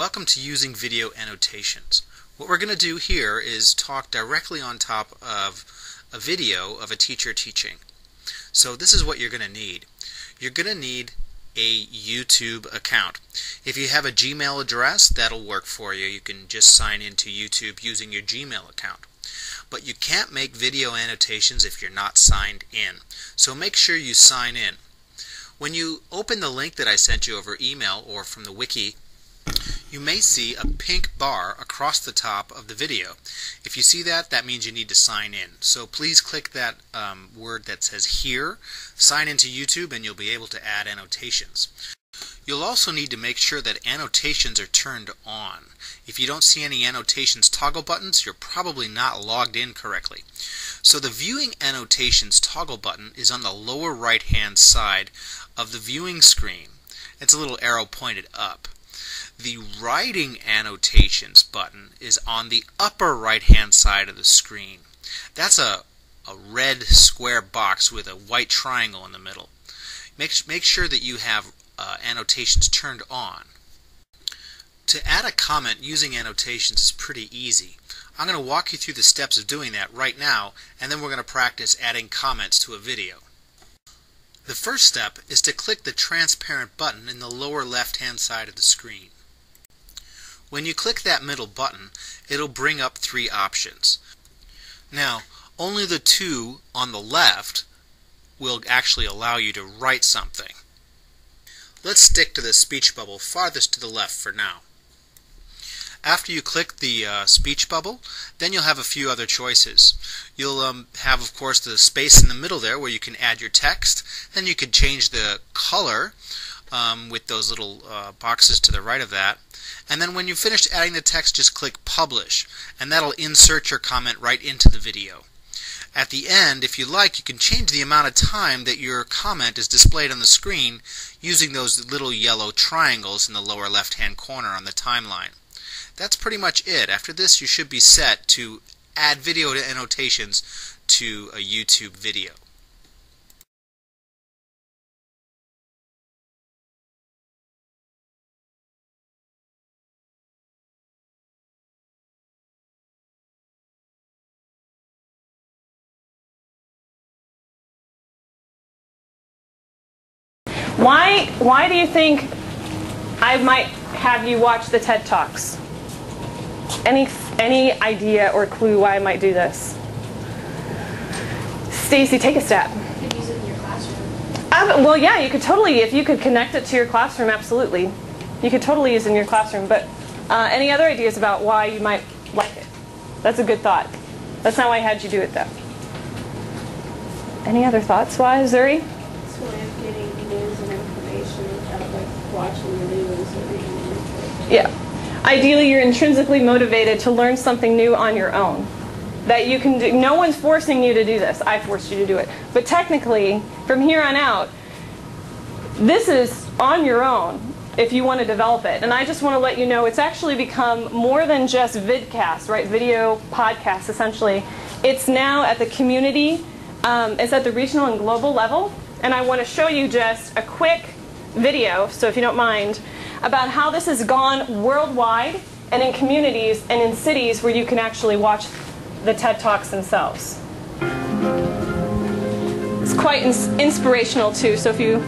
Welcome to Using Video Annotations. What we're going to do here is talk directly on top of a video of a teacher teaching. So this is what you're going to need. You're going to need a YouTube account. If you have a Gmail address, that'll work for you. You can just sign into YouTube using your Gmail account. But you can't make video annotations if you're not signed in. So make sure you sign in. When you open the link that I sent you over email or from the wiki, you may see a pink bar across the top of the video. If you see that, that means you need to sign in. So please click that word that says here, sign into YouTube, and you'll be able to add annotations. You'll also need to make sure that annotations are turned on. If you don't see any annotations toggle buttons, you're probably not logged in correctly. So the viewing annotations toggle button is on the lower right hand side of the viewing screen. It's a little arrow pointed up. The writing annotations button is on the upper right hand side of the screen. That's a red square box with a white triangle in the middle. Make sure that you have annotations turned on. To add a comment using annotations is pretty easy. I'm going to walk you through the steps of doing that right now, and then we're going to practice adding comments to a video. The first step is to click the transparent button in the lower left hand side of the screen. When you click that middle button, it'll bring up three options. Now, only the two on the left will actually allow you to write something. Let's stick to the speech bubble farthest to the left for now. After you click the speech bubble, then you'll have a few other choices. You'll have, of course, the space in the middle there where you can add your text. Then you could change the color with those little boxes to the right of that. And then when you've finished adding the text, just click Publish, and that'll insert your comment right into the video. At the end, if you like, you can change the amount of time that your comment is displayed on the screen using those little yellow triangles in the lower left-hand corner on the timeline. That's pretty much it. After this, you should be set to add video annotations to a YouTube video. Why do you think I might have you watch the TED Talks? Any idea or clue why I might do this? Stacy, take a step. You could use it in your classroom. Well, yeah, you could totally, if you could connect it to your classroom, absolutely. You could totally use it in your classroom. But any other ideas about why you might like it? That's a good thought. That's not why I had you do it, though. Any other thoughts? Why, Zuri? It's a way of getting news and information without like watching the news or reading the newspaper. Yeah. Ideally, you're intrinsically motivated to learn something new on your own. That you can do. No one's forcing you to do this. I forced you to do it. But technically, from here on out, this is on your own if you want to develop it. And I just want to let you know it's actually become more than just vidcast, right? Video podcast, essentially. It's now at the community. It's at the regional and global level. And I want to show you just a quick video, so if you don't mind, about how this has gone worldwide and in communities and in cities where you can actually watch the TED Talks themselves. It's quite inspirational too, so if you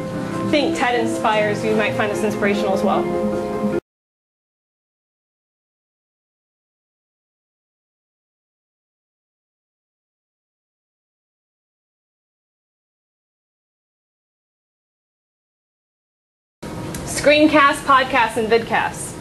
think TED inspires, you might find this inspirational as well. Screencast, podcasts, and vidcasts.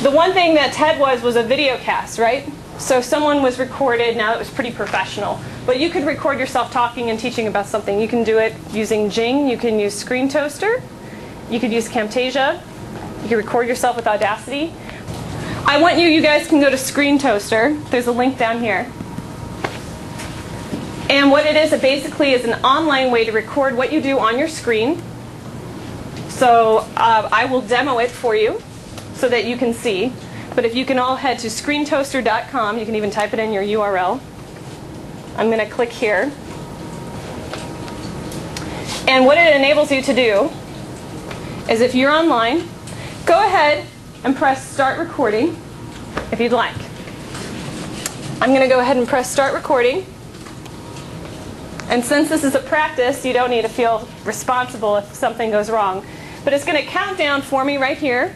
The one thing that TED was a video cast, right? So someone was recorded. Now it was pretty professional. But you could record yourself talking and teaching about something. You can do it using Jing. You can use Screen Toaster. You could use Camtasia. You can record yourself with Audacity. I want you guys can go to Screen Toaster. There's a link down here. And what it is, it basically is an online way to record what you do on your screen. So I will demo it for you so that you can see. But if you can all head to screentoaster.com, you can even type it in your URL. I'm going to click here. And what it enables you to do is if you're online Go ahead and press start recording if you'd like. I'm going to go ahead and press start recording. And since this is a practice, you don't need to feel responsible if something goes wrong. But it's going to count down for me right here.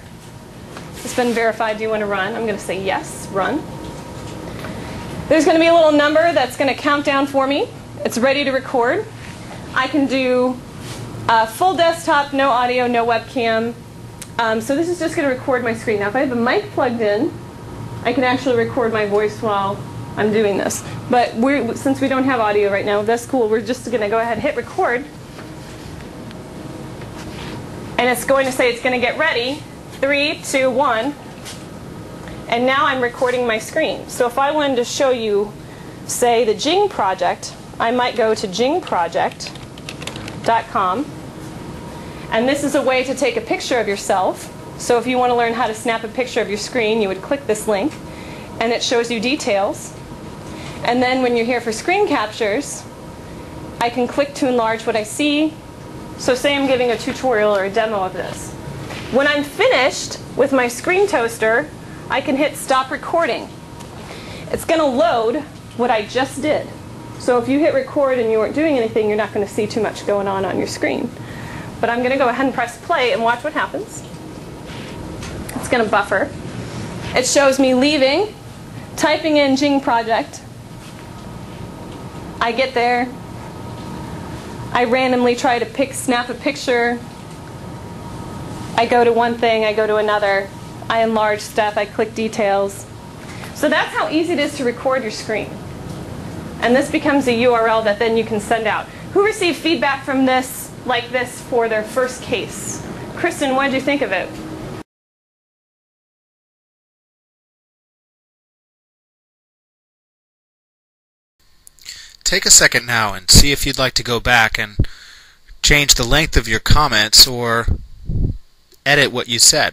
It's been verified. Do you want to run? I'm going to say yes, run. There's going to be a little number that's going to count down for me. It's ready to record. I can do full desktop, no audio, no webcam. So this is just going to record my screen. Now if I have a mic plugged in, I can actually record my voice while I'm doing this. But since we don't have audio right now, that's cool. We're just going to go ahead and hit record. And it's going to say it's going to get ready. 3, 2, 1. And now I'm recording my screen. So if I wanted to show you, say, the Jing project, I might go to jingproject.com. And this is a way to take a picture of yourself. So if you want to learn how to snap a picture of your screen, you would click this link. And it shows you details. And then when you're here for screen captures, I can click to enlarge what I see. So say I'm giving a tutorial or a demo of this. When I'm finished with my screen toaster, I can hit stop recording. It's going to load what I just did. So if you hit record and you weren't doing anything, you're not going to see too much going on your screen. But I'm going to go ahead and press play and watch what happens. It's going to buffer. It shows me leaving, typing in Jing project. I get there. I randomly try to snap a picture. I go to one thing, I go to another. I enlarge stuff, I click details. So that's how easy it is to record your screen. And this becomes a URL that then you can send out. Who received feedback from this, like this, for their first case? Kristen, what did you think of it? Take a second now and see if you'd like to go back and change the length of your comments or edit what you said.